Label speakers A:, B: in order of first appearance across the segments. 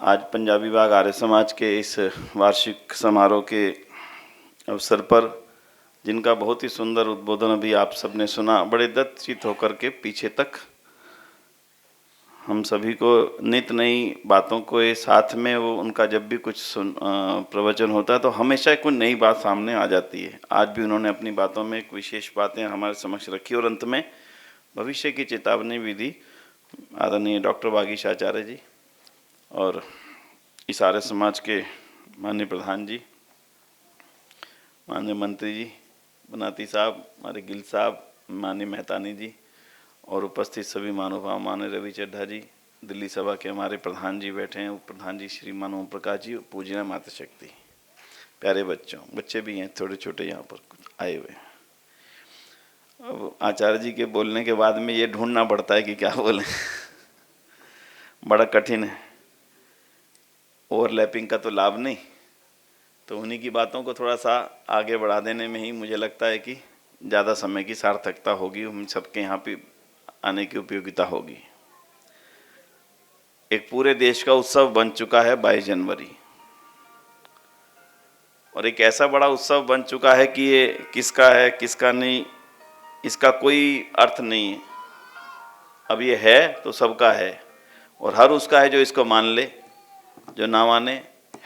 A: आज पंजाबी बाग आर्य समाज के इस वार्षिक समारोह के अवसर पर, जिनका बहुत ही सुंदर उद्बोधन अभी आप सबने सुना, बड़े दत्तचित होकर के पीछे तक हम सभी को नित नई बातों को ये साथ में वो उनका जब भी कुछ प्रवचन होता है तो हमेशा कोई नई बात सामने आ जाती है। आज भी उन्होंने अपनी बातों में एक विशेष बातें हमारे समक्ष रखी और अंत में भविष्य की चेतावनी भी दी आदरणीय डॉक्टर वागीश आचार्य जी और इस आर्य समाज के माननीय प्रधान जी, माननीय मंत्री जी बनाती साहब, हमारे गिल साहब, माननीय मेहतानी जी और उपस्थित सभी महानुभाव, माननीय रवि चड्ढा जी, दिल्ली सभा के हमारे प्रधान जी बैठे हैं, उप प्रधान जी श्रीमान ओम प्रकाश जी, पूजना माता शक्ति, प्यारे बच्चों, बच्चे भी हैं थोड़े छोटे यहाँ पर आए हुए। अब आचार्य जी के बोलने के बाद में ये ढूंढना पड़ता है कि क्या बोलें बड़ा कठिन है, ओवरलैपिंग का तो लाभ नहीं, तो उन्हीं की बातों को थोड़ा सा आगे बढ़ा देने में ही मुझे लगता है कि ज़्यादा समय की सार्थकता होगी, हम सबके यहाँ पे आने की उपयोगिता होगी। एक पूरे देश का उत्सव बन चुका है 22 जनवरी, और एक ऐसा बड़ा उत्सव बन चुका है कि ये किसका है किसका नहीं, इसका कोई अर्थ नहीं है। अब ये है तो सबका है और हर उसका है जो इसको मान ले, जो ना माने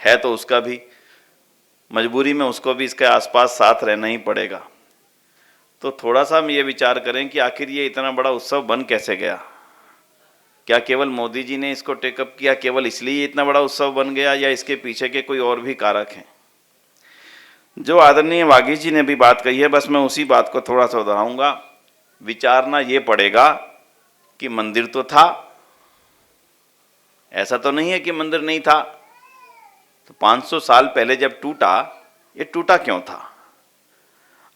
A: है तो उसका भी, मजबूरी में उसको भी इसके आसपास साथ रहना ही पड़ेगा। तो थोड़ा सा हम ये विचार करें कि आखिर ये इतना बड़ा उत्सव बन कैसे गया। क्या केवल मोदी जी ने इसको टेकअप किया, केवल इसलिए इतना बड़ा उत्सव बन गया, या इसके पीछे के कोई और भी कारक हैं। जो आदरणीय वागीश जी ने भी बात कही है, बस मैं उसी बात को थोड़ा सा दोहराऊंगा। विचारना ये पड़ेगा कि मंदिर तो था, ऐसा तो नहीं है कि मंदिर नहीं था। तो 500 साल पहले जब टूटा, ये टूटा क्यों था?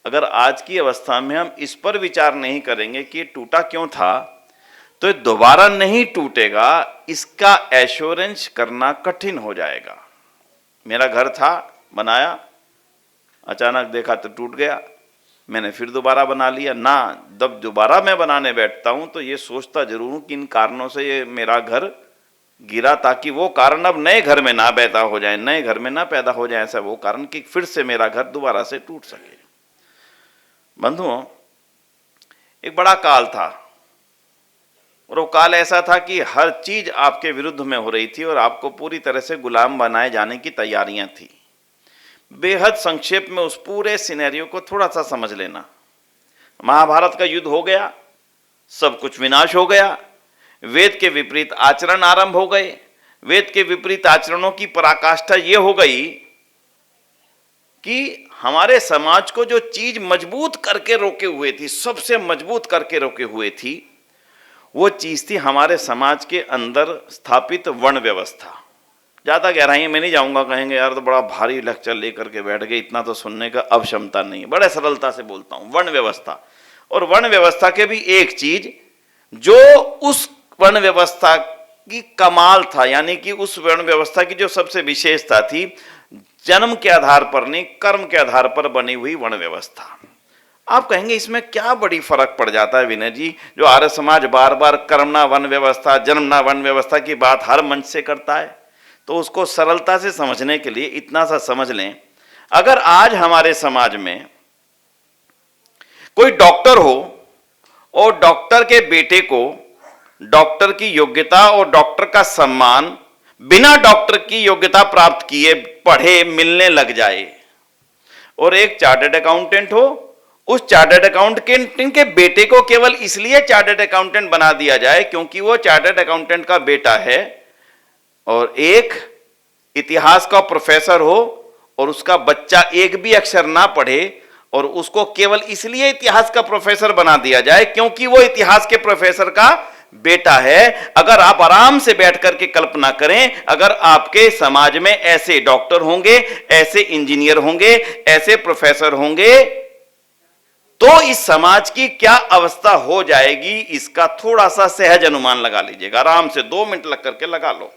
A: अगर आज की अवस्था में हम इस पर विचार नहीं करेंगे कि ये टूटा क्यों था, तो ये दोबारा नहीं टूटेगा, इसका एश्योरेंस करना कठिन हो जाएगा। मेरा घर था, बनाया, अचानक देखा तो टूट गया, मैंने फिर दोबारा बना लिया ना। जब दोबारा मैं बनाने बैठता हूं तो ये सोचता जरूर हूं कि इन कारणों से ये मेरा घर गिरा, ताकि वो कारण अब नए घर में ना पैदा हो जाए, नए घर में ना पैदा हो जाए ऐसा वो कारण कि फिर से मेरा घर दोबारा से टूट सके। बंधुओं, एक बड़ा काल था और वो काल ऐसा था कि हर चीज आपके विरुद्ध में हो रही थी और आपको पूरी तरह से गुलाम बनाए जाने की तैयारियां थी। बेहद संक्षेप में उस पूरे सिनेरियो को थोड़ा सा समझ लेना। महाभारत का युद्ध हो गया, सब कुछ विनाश हो गया, वेद के विपरीत आचरण आरंभ हो गए। वेद के विपरीत आचरणों की पराकाष्ठा यह हो गई कि हमारे समाज को जो चीज मजबूत करके रोके हुए थी, सबसे मजबूत करके रोके हुए थी, वो चीज थी हमारे समाज के अंदर स्थापित वर्ण व्यवस्था। ज्यादा गहराई में नहीं जाऊंगा, कहेंगे यार तो बड़ा भारी लेक्चर लेकर के बैठ गए, इतना तो सुनने का अब क्षमता नहीं है। बड़े सरलता से बोलता हूं, वर्ण व्यवस्था। और वर्ण व्यवस्था के भी एक चीज जो उस वर्ण व्यवस्था की कमाल था, यानी कि उस वर्ण व्यवस्था की जो सबसे विशेषता थी, जन्म के आधार पर नहीं, कर्म के आधार पर बनी हुई वर्ण व्यवस्था। आप कहेंगे इसमें क्या बड़ी फर्क पड़ जाता है विनय जी, जो आर्य समाज बार बार कर्मना वर्ण व्यवस्था, जन्मना वर्ण व्यवस्था की बात हर मंच से करता है। तो उसको सरलता से समझने के लिए इतना सा समझ लें, अगर आज हमारे समाज में कोई डॉक्टर हो और डॉक्टर के बेटे को डॉक्टर की योग्यता और डॉक्टर का सम्मान बिना डॉक्टर की योग्यता प्राप्त किए पढ़े मिलने लग जाए, और एक चार्टर्ड अकाउंटेंट हो, उस चार्टर्ड अकाउंटेंट के बेटे को केवल इसलिए चार्टर्ड अकाउंटेंट बना दिया जाए क्योंकि वो चार्टर्ड अकाउंटेंट का बेटा है, और एक इतिहास का प्रोफेसर हो और उसका बच्चा एक भी अक्षर ना पढ़े और उसको केवल इसलिए इतिहास का प्रोफेसर बना दिया जाए क्योंकि वो इतिहास के प्रोफेसर का बेटा है। अगर आप आराम से बैठ करके कल्पना करें, अगर आपके समाज में ऐसे डॉक्टर होंगे, ऐसे इंजीनियर होंगे, ऐसे प्रोफेसर होंगे, तो इस समाज की क्या अवस्था हो जाएगी, इसका थोड़ा सा सहज अनुमान लगा लीजिएगा। आराम से 2 मिनट लग करके लगा लो।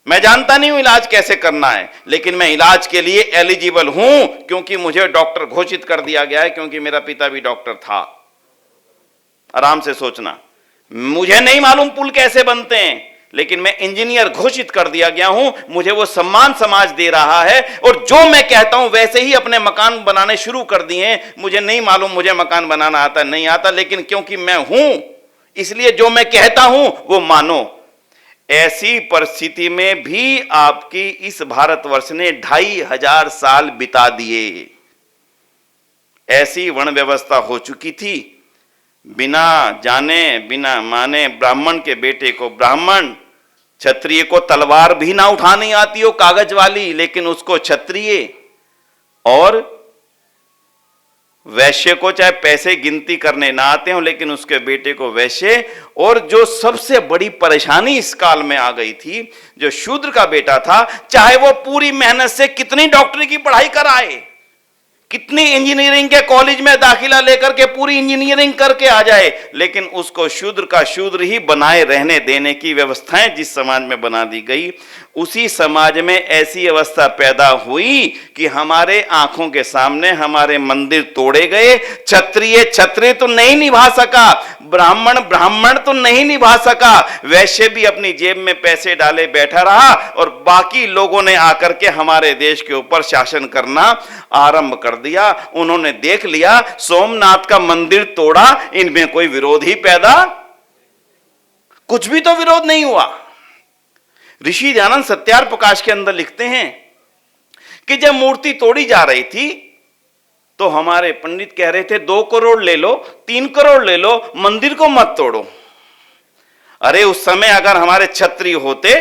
A: मैं जानता नहीं हूं इलाज कैसे करना है, लेकिन मैं इलाज के लिए एलिजिबल हूं क्योंकि मुझे डॉक्टर घोषित कर दिया गया है, क्योंकि मेरा पिता भी डॉक्टर था। आराम से सोचना। मुझे नहीं मालूम पुल कैसे बनते हैं, लेकिन मैं इंजीनियर घोषित कर दिया गया हूं, मुझे वो सम्मान समाज दे रहा है, और जो मैं कहता हूं वैसे ही अपने मकान बनाने शुरू कर दिए हैं। मुझे नहीं मालूम मुझे मकान बनाना आता नहीं आता, लेकिन क्योंकि मैं हूं इसलिए जो मैं कहता हूं वो मानो। ऐसी परिस्थिति में भी आपकी इस भारतवर्ष ने 2500 साल बिता दिए। ऐसी वर्ण व्यवस्था हो चुकी थी, बिना जाने बिना माने ब्राह्मण के बेटे को ब्राह्मण, क्षत्रिय को तलवार भी ना उठानी आती हो कागज वाली, लेकिन उसको क्षत्रिय, और वैश्य को चाहे पैसे गिनती करने ना आते हो लेकिन उसके बेटे को वैश्य। और जो सबसे बड़ी परेशानी इस काल में आ गई थी, जो शूद्र का बेटा था, चाहे वो पूरी मेहनत से कितनी डॉक्टरी की पढ़ाई कराए, कितनी इंजीनियरिंग के कॉलेज में दाखिला लेकर के पूरी इंजीनियरिंग करके आ जाए, लेकिन उसको शूद्र का शूद्र ही बनाए रहने देने की व्यवस्थाएं जिस समाज में बना दी गई, उसी समाज में ऐसी अवस्था पैदा हुई कि हमारे आंखों के सामने हमारे मंदिर तोड़े गए। क्षत्रिय क्षत्रिय तो नहीं निभा सका, ब्राह्मण ब्राह्मण तो नहीं निभा सका, वैश्य भी अपनी जेब में पैसे डाले बैठा रहा, और बाकी लोगों ने आकर के हमारे देश के ऊपर शासन करना आरंभ कर दिया। उन्होंने देख लिया सोमनाथ का मंदिर तोड़ा, इनमें कोई विरोध ही पैदा, कुछ भी तो विरोध नहीं हुआ। ऋषि दयानंद सत्यार प्रकाश के अंदर लिखते हैं कि जब मूर्ति तोड़ी जा रही थी तो हमारे पंडित कह रहे थे 2 करोड़ ले लो, 3 करोड़ ले लो, मंदिर को मत तोड़ो। अरे उस समय अगर हमारे क्षत्रिय होते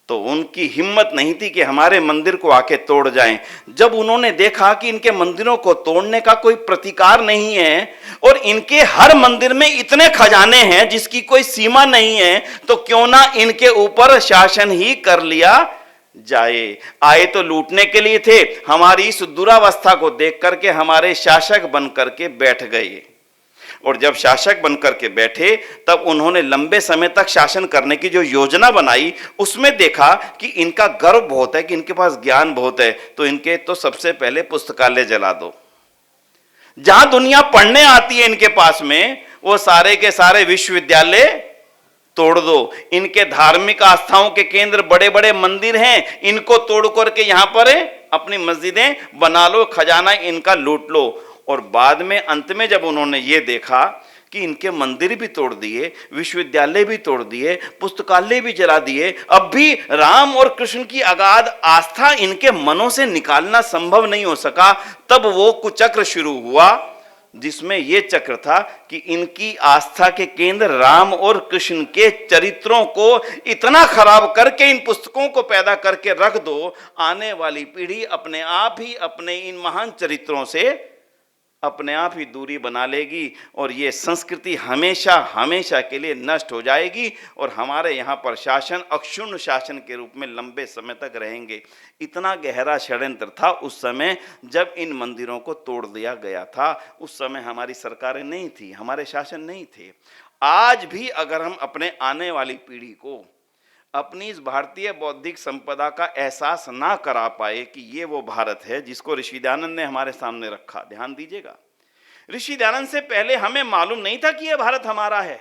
A: तो उनकी हिम्मत नहीं थी कि हमारे मंदिर को आके तोड़ जाएं। जब उन्होंने देखा कि इनके मंदिरों को तोड़ने का कोई प्रतिकार नहीं है और इनके हर मंदिर में इतने खजाने हैं जिसकी कोई सीमा नहीं है, तो क्यों ना इनके ऊपर शासन ही कर लिया जाए। आए तो लूटने के लिए थे, हमारी इस दुरावस्था को देख करके हमारे शासक बन करके बैठ गए। और जब शासक बनकर के बैठे तब उन्होंने लंबे समय तक शासन करने की जो योजना बनाई, उसमें देखा कि इनका गर्व बहुत है, कि इनके पास ज्ञान बहुत है, तो इनके तो सबसे पहले पुस्तकालय जला दो। जहां दुनिया पढ़ने आती है इनके पास में, वो सारे के सारे विश्वविद्यालय तोड़ दो। इनके धार्मिक आस्थाओं के केंद्र बड़े बड़े मंदिर हैं, इनको तोड़ करके यहां पर अपनी मस्जिदें बना लो, खजाना इनका लूट लो। और बाद में अंत में जब उन्होंने ये देखा कि इनके मंदिर भी तोड़ दिए, विश्वविद्यालय भी तोड़ दिए, पुस्तकालय भी जला दिए, अब भी राम और कृष्ण की अगाध आस्था इनके मनों से निकालना संभव नहीं हो सका, तब वो कुचक्र शुरू हुआ, जिसमें यह चक्र था कि इनकी आस्था के केंद्र राम और कृष्ण के चरित्रों को इतना खराब करके इन पुस्तकों को पैदा करके रख दो, आने वाली पीढ़ी अपने आप ही अपने इन महान चरित्रों से अपने आप ही दूरी बना लेगी, और ये संस्कृति हमेशा हमेशा के लिए नष्ट हो जाएगी, और हमारे यहाँ पर शासन अक्षुण्ण शासन के रूप में लंबे समय तक रहेंगे। इतना गहरा षड्यंत्र था उस समय जब इन मंदिरों को तोड़ दिया गया था। उस समय हमारी सरकारें नहीं थी, हमारे शासन नहीं थे। आज भी अगर हम अपने आने वाली पीढ़ी को अपनी इस भारतीय बौद्धिक संपदा का एहसास ना करा पाए कि ये वो भारत है जिसको ऋषि दयानंद ने हमारे सामने रखा। ध्यान दीजिएगा, ऋषि दयानंद से पहले हमें मालूम नहीं था कि ये भारत हमारा है,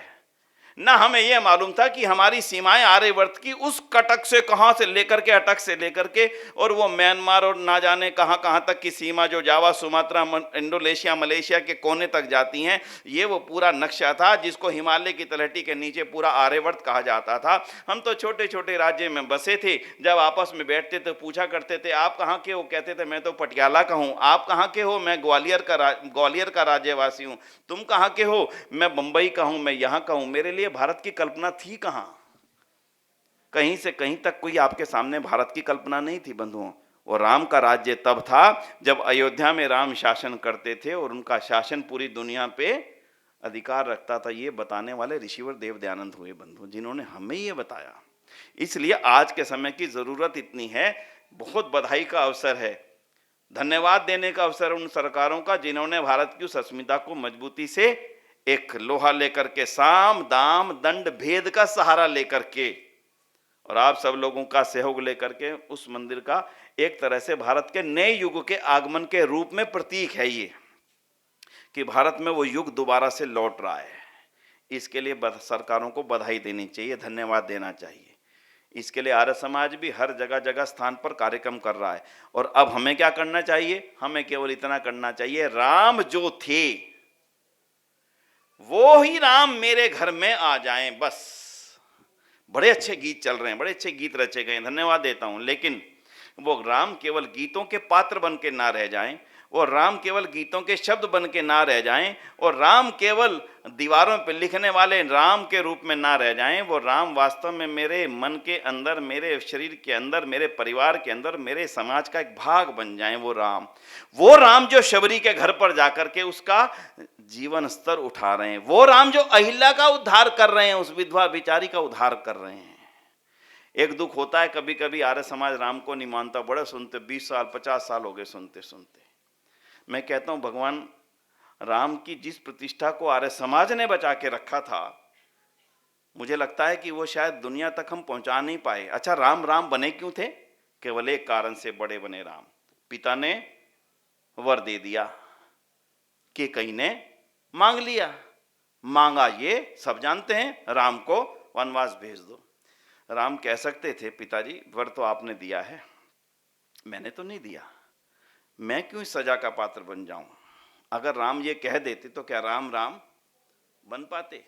A: ना हमें यह मालूम था कि हमारी सीमाएं आर्यवर्त की उस कटक से कहां से लेकर के अटक से लेकर के और वो म्यांमार और ना जाने कहां कहां तक की सीमा जो जावा, सुमात्रा, इंडोनेशिया, मलेशिया के कोने तक जाती हैं, ये वो पूरा नक्शा था जिसको हिमालय की तलहटी के नीचे पूरा आर्यवर्त कहा जाता था। हम तो छोटे छोटे राज्य में बसे थे, जब आपस में बैठते तो पूछा करते थे आप कहाँ के हो, कहते थे मैं तो पटियाला का हूँ। आप कहाँ के हो, मैं ग्वालियर का राज्यवासी हूँ। तुम कहाँ के हो, मैं बंबई का हूँ, मैं यहाँ का हूँ। मेरे लिए भारत की कल्पना थी कहां? कहीं से कहीं तक कोई आपके सामने भारत की कल्पना नहीं थी बंधुओं। और राम का राज्य तब था जब अयोध्या में राम शासन करते थे और उनका शासन पूरी दुनिया पे अधिकार रखता था। ये बताने वाले ऋषिवर देव दयानंद हुए बंधु, जिन्होंने हमें ये बताया। इसलिए आज के समय की जरूरत इतनी है, बहुत बधाई का अवसर है, धन्यवाद देने का अवसर उन सरकारों का जिन्होंने भारत की उस अस्मिता को मजबूती से एक लोहा लेकर के, साम दाम दंड भेद का सहारा लेकर के, और आप सब लोगों का सहयोग लेकर के उस मंदिर का एक तरह से भारत के नए युग के आगमन के रूप में प्रतीक है ये, कि भारत में वो युग दोबारा से लौट रहा है। इसके लिए सरकारों को बधाई देनी चाहिए, धन्यवाद देना चाहिए। इसके लिए आर्य समाज भी हर जगह जगह स्थान पर कार्यक्रम कर रहा है। और अब हमें क्या करना चाहिए? हमें केवल इतना करना चाहिए, राम जो थे वो ही राम मेरे घर में आ जाएं, बस। बड़े अच्छे गीत चल रहे हैं, बड़े अच्छे गीत रचे गए, धन्यवाद देता हूं, लेकिन वो राम केवल गीतों के पात्र बन के ना रह जाएं, और राम केवल गीतों के शब्द बन के ना रह जाएं, और राम केवल दीवारों पर लिखने वाले राम के रूप में ना रह जाएं। वो राम वास्तव में मेरे मन के अंदर, मेरे शरीर के अंदर, मेरे परिवार के अंदर, मेरे समाज का एक भाग बन जाएं। वो राम जो शबरी के घर पर जाकर के उसका जीवन स्तर उठा रहे हैं, वो राम जो अहिल्या का उद्धार कर रहे हैं, उस विधवा बिचारी का उद्धार कर रहे हैं। एक दुख होता है, कभी कभी आर्य समाज राम को नहीं मानता, बड़े सुनते, 20 साल 50 साल हो गए सुनते सुनते। मैं कहता हूं भगवान राम की जिस प्रतिष्ठा को आर्य समाज ने बचा के रखा था, मुझे लगता है कि वो शायद दुनिया तक हम पहुंचा नहीं पाए। अच्छा, राम राम बने क्यों थे? केवल एक कारण से बड़े बने राम। पिता ने वर दे दिया, कैकेयी ने मांग लिया। मांगा ये सब जानते हैं, राम को वनवास भेज दो। राम कह सकते थे, पिताजी वर तो आपने दिया है, मैंने तो नहीं दिया, मैं क्यों इस सजा का पात्र बन जाऊं? अगर राम ये कह देते तो क्या राम राम बन पाते?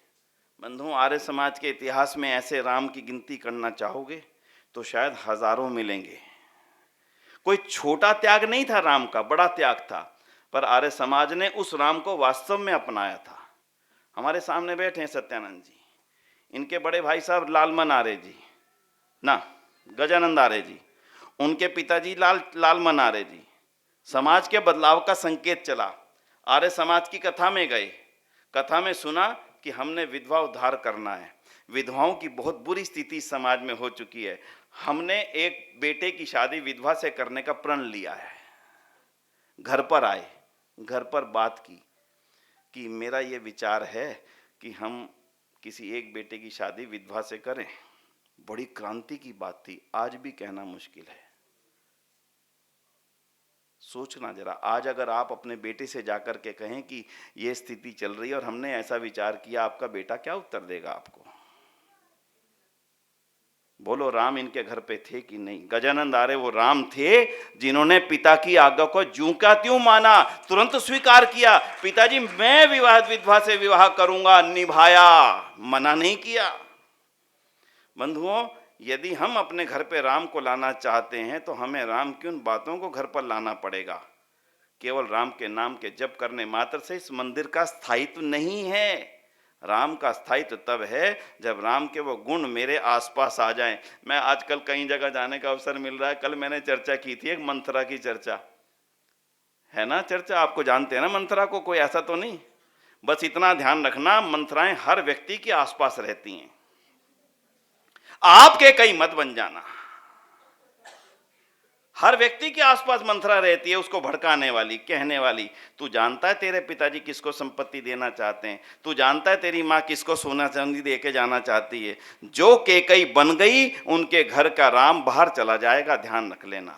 A: बंधुओं, आर्य समाज के इतिहास में ऐसे राम की गिनती करना चाहोगे तो शायद हजारों मिलेंगे। कोई छोटा त्याग नहीं था राम का, बड़ा त्याग था, पर आर्य समाज ने उस राम को वास्तव में अपनाया था। हमारे सामने बैठे हैं सत्यानंद जी, इनके बड़े भाई साहब लालमन आर्य जी, ना गजानंद आर्य जी, उनके पिताजी लालमन आर्य जी। समाज के बदलाव का संकेत चला, आर्य समाज की कथा में गए, कथा में सुना कि हमने विधवा उद्धार करना है, विधवाओं की बहुत बुरी स्थिति समाज में हो चुकी है, हमने एक बेटे की शादी विधवा से करने का प्रण लिया है। घर पर आए, घर पर बात की कि मेरा ये विचार है कि हम किसी एक बेटे की शादी विधवा से करें। बड़ी क्रांति की बात थी, आज भी कहना मुश्किल है। सोचना जरा, आज अगर आप अपने बेटे से जाकर के कहें कि ये स्थिति चल रही है और हमने ऐसा विचार किया, आपका बेटा क्या उत्तर देगा आपको? बोलो, राम इनके घर पे थे कि नहीं? गजानंद आर्य वो राम थे जिन्होंने पिता की आज्ञा को ज्यों का त्यों माना, तुरंत स्वीकार किया। पिताजी मैं विधवा से विवाह करूंगा, निभाया, मना नहीं किया। बंधुओं, यदि हम अपने घर पे राम को लाना चाहते हैं तो हमें राम की उन बातों को घर पर लाना पड़ेगा। केवल राम के नाम के जप करने मात्र से इस मंदिर का स्थायित्व नहीं है। राम का स्थायित्व तब है जब राम के वो गुण मेरे आसपास आ जाएं। मैं आजकल कई जगह जाने का अवसर मिल रहा है। कल मैंने चर्चा की थी, एक मंथरा की चर्चा है ना, चर्चा आपको जानते हैं ना मंथरा को, कोई ऐसा तो नहीं। बस इतना ध्यान रखना, मंथराएं हर व्यक्ति के आसपास रहती हैं, आपके कई मत बन जाना। हर व्यक्ति के आसपास मंथरा रहती है, उसको भड़काने वाली, कहने वाली। तू जानता है तेरे पिताजी किसको संपत्ति देना चाहते हैं? तू जानता है तेरी माँ किसको सोना चांदी दे के जाना चाहती है? जो कैकेयी बन गई, उनके घर का राम बाहर चला जाएगा, ध्यान रख लेना।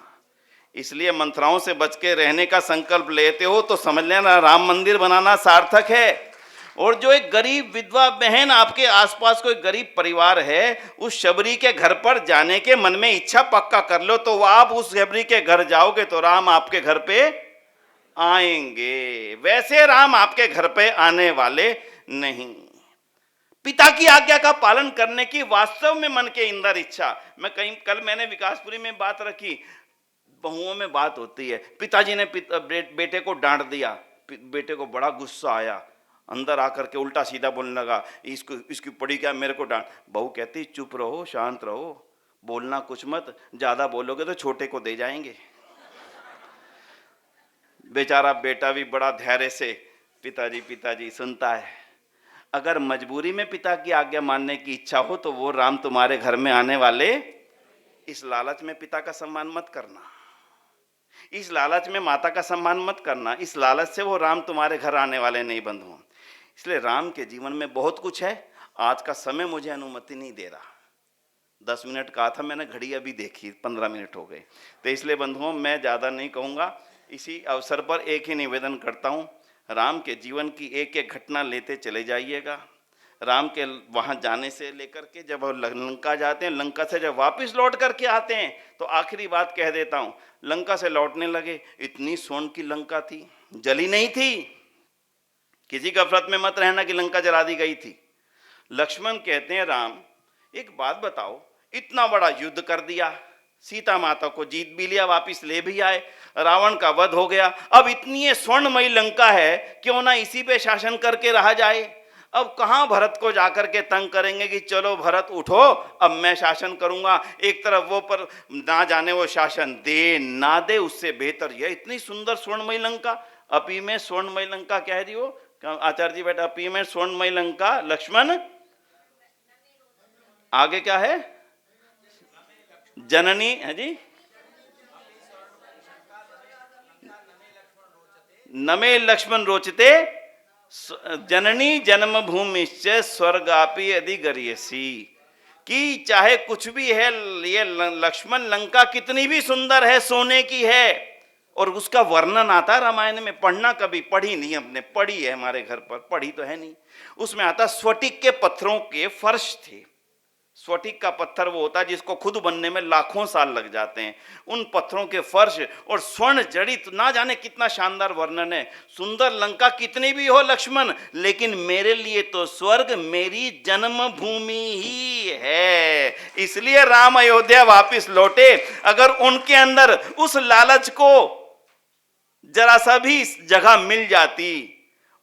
A: इसलिए मंथराओं से बच के रहने का संकल्प लेते हो तो समझ लेना राम मंदिर बनाना सार्थक है। और जो एक गरीब विधवा बहन, आपके आसपास कोई गरीब परिवार है, उस शबरी के घर पर जाने के मन में इच्छा पक्का कर लो, तो आप उस शबरी के घर जाओगे तो राम आपके घर पे आएंगे। वैसे राम आपके घर पे आने वाले नहीं। पिता की आज्ञा का पालन करने की वास्तव में मन के अंदर इच्छा। कल मैंने विकासपुरी में बात रखी, बहुओं में बात होती है, पिताजी ने बेटे को डांट दिया, बेटे को बड़ा गुस्सा आया, अंदर आकर के उल्टा सीधा बोलने लगा, इसकी पड़ी क्या, मेरे को डांट। बहू कहती चुप रहो, शांत रहो, बोलना कुछ मत, ज्यादा बोलोगे तो छोटे को दे जाएंगे। बेचारा बेटा भी बड़ा धैर्य से पिताजी पिताजी सुनता है। अगर मजबूरी में पिता की आज्ञा मानने की इच्छा हो तो वो राम तुम्हारे घर में आने वाले। इस लालच में पिता का सम्मान मत करना, इस लालच में माता का सम्मान मत करना, इस लालच से वो राम तुम्हारे घर आने वाले नहीं बंधु। इसलिए राम के जीवन में बहुत कुछ है। आज का समय मुझे अनुमति नहीं दे रहा, 10 मिनट कहा था मैंने, घड़ी अभी देखी 15 मिनट हो गए। तो इसलिए बंधुओं मैं ज़्यादा नहीं कहूँगा। इसी अवसर पर एक ही निवेदन करता हूँ, राम के जीवन की एक एक घटना लेते चले जाइएगा। राम के वहां जाने से लेकर के जब वो लंका जाते हैं, लंका से जब वापस लौट करके आते हैं, तो आखिरी बात कह देता हूं, लंका से लौटने लगे, इतनी स्वर्ण की लंका थी, जली नहीं थी। किसी गफलत में मत रहना कि लंका जला दी गई थी। लक्ष्मण कहते हैं राम एक बात बताओ, इतना बड़ा युद्ध कर दिया, सीता माता को जीत भी लिया, वापिस ले भी आए, रावण का वध हो गया, अब इतनी स्वर्णमयी लंका है, क्यों ना इसी पे शासन करके रहा जाए। अब कहां भरत को जाकर के तंग करेंगे कि चलो भरत उठो अब मैं शासन करूंगा। एक तरफ वो पर ना जाने वो शासन दे ना दे, उससे बेहतर यह इतनी सुंदर स्वर्णमयी लंका, अपी में स्वर्णमयी लंका कह रही हो आचार्य जी बेटा, अपी में स्वर्णमयी लंका। लक्ष्मण आगे क्या है, जननी है जी, नमे लक्ष्मण रोचते जननी जन्मभूमिश्च स्वर्गापि अधिगरीयसी। कि चाहे कुछ भी है, ये लक्ष्मण लंका कितनी भी सुंदर है, सोने की है, और उसका वर्णन आता है रामायण में, पढ़ना कभी पढ़ी नहीं, हमने पढ़ी है हमारे घर पर, पढ़ी तो है नहीं। उसमें आता स्फटिक के पत्थरों के फर्श थे। स्फटिक का पत्थर वो होता है जिसको खुद बनने में लाखों साल लग जाते हैं, उन पत्थरों के फर्श और स्वर्ण जड़ित, ना जाने कितना शानदार वर्णन है। सुंदर लंका कितनी भी हो लक्ष्मण, लेकिन मेरे लिए तो स्वर्ग मेरी जन्मभूमि ही है। इसलिए राम अयोध्या वापस लौटे। अगर उनके अंदर उस लालच को जरा सा भी जगह मिल जाती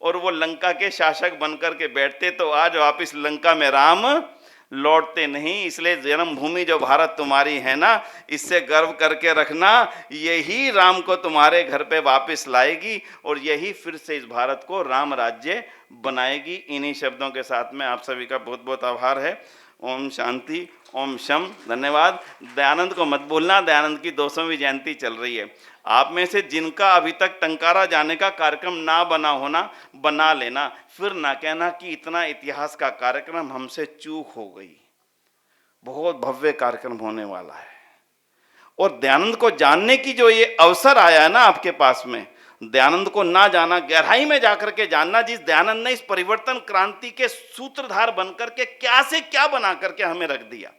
A: और वो लंका के शासक बनकर के बैठते, तो आज वापस लंका में राम लौटते नहीं। इसलिए जन्मभूमि जो भारत तुम्हारी है ना, इससे गर्व करके रखना, यही राम को तुम्हारे घर पे वापस लाएगी और यही फिर से इस भारत को राम राज्य बनाएगी। इन्हीं शब्दों के साथ में आप सभी का बहुत बहुत आभार है। ओम शांति, ओम शम, धन्यवाद। दयानंद को मत भूलना, दयानंद की 200वीं जयंती चल रही है। आप में से जिनका अभी तक टंकारा जाने का कार्यक्रम ना बना होना, बना लेना, फिर ना कहना कि इतना इतिहास का कार्यक्रम हमसे चूक हो गई। बहुत भव्य कार्यक्रम होने वाला है और दयानंद को जानने की जो ये अवसर आया है ना आपके पास में, दयानंद को ना जाना, गहराई में जाकर के जानना, जिस दयानंद ने इस परिवर्तन क्रांति के सूत्रधार बनकर के क्या से क्या बना करके हमें रख दिया।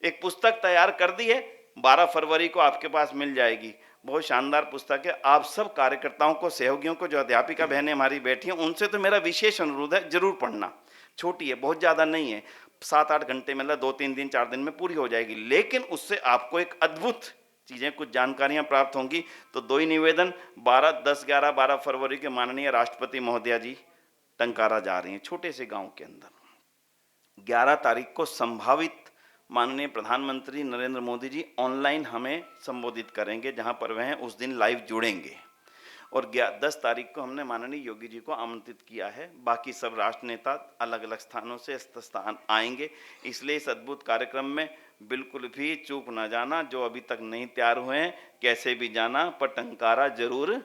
A: एक पुस्तक तैयार कर दी है, 12 फरवरी को आपके पास मिल जाएगी। बहुत शानदार पुस्तक है। आप सब कार्यकर्ताओं को, सहयोगियों को, जो अध्यापिका बहनें हमारी बैठी हैं, उनसे तो मेरा विशेष अनुरोध है, जरूर पढ़ना। छोटी है, बहुत ज़्यादा नहीं है, 7-8 घंटे में, 2-3 दिन 4 दिन में पूरी हो जाएगी, लेकिन उससे आपको एक अद्भुत चीज़ें, कुछ जानकारियां प्राप्त होंगी। तो 2 ही निवेदन, 12 फरवरी के माननीय राष्ट्रपति महोदया जी टंकारा जा रही हैं छोटे से गांव के अंदर। 11 तारीख को संभावित माननीय प्रधानमंत्री नरेंद्र मोदी जी ऑनलाइन हमें संबोधित करेंगे, जहां पर वह उस दिन लाइव जुड़ेंगे। और 10 तारीख को हमने माननीय योगी जी को आमंत्रित किया है। बाकी सब राष्ट्र नेता अलग अलग स्थानों से स्थान आएंगे। इसलिए इस अद्भुत कार्यक्रम में बिल्कुल भी चूक ना जाना। जो अभी तक नहीं तैयार हुए हैं, कैसे भी जाना, पर टंकारा जरूर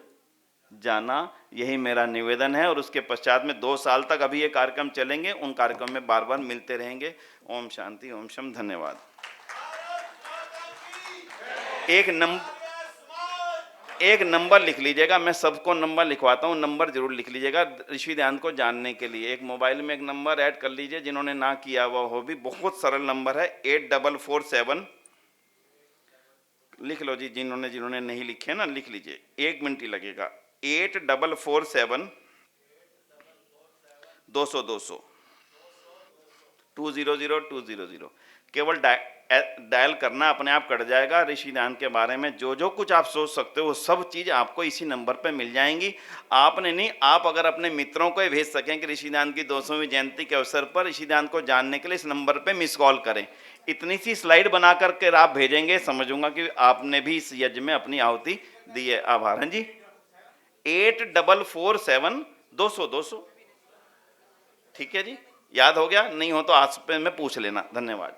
A: जाना, यही मेरा निवेदन है। और उसके पश्चात में 2 साल तक अभी ये कार्यक्रम चलेंगे, उन कार्यक्रम में बार बार मिलते रहेंगे। ओम शांति, ओम शम, धन्यवाद। एक नंबर लिख लीजिएगा, मैं सबको नंबर लिखवाता हूँ, नंबर जरूर लिख लीजिएगा ऋषि ध्यान को जानने के लिए। एक मोबाइल में एक नंबर ऐड कर लीजिए, जिन्होंने ना किया हुआ हो भी, बहुत सरल नंबर है, 8447। लिख लो जी, जिन्होंने नहीं लिखे ना, लिख लीजिए, 1 मिनट ही लगेगा। 8447 200 200 200 200। केवल डायल करना, अपने आप कट जाएगा। ऋषि ध्यान के बारे में जो जो कुछ आप सोच सकते हो, वो सब चीज़ आपको इसी नंबर पे मिल जाएंगी। आपने नहीं, आप अगर अपने मित्रों को भेज सकें कि ऋषि ध्यान की 200वीं जयंती के अवसर पर ऋषि ध्यान को जानने के लिए इस नंबर पे मिस कॉल करें। इतनी सी स्लाइड बना करके आप भेजेंगे, समझूंगा कि आपने भी इस यज्ञ में अपनी आहुति दी है। आभार हैं जी। 8447 200 200, ठीक है जी, याद हो गया? नहीं हो तो आज पे में पूछ लेना। धन्यवाद।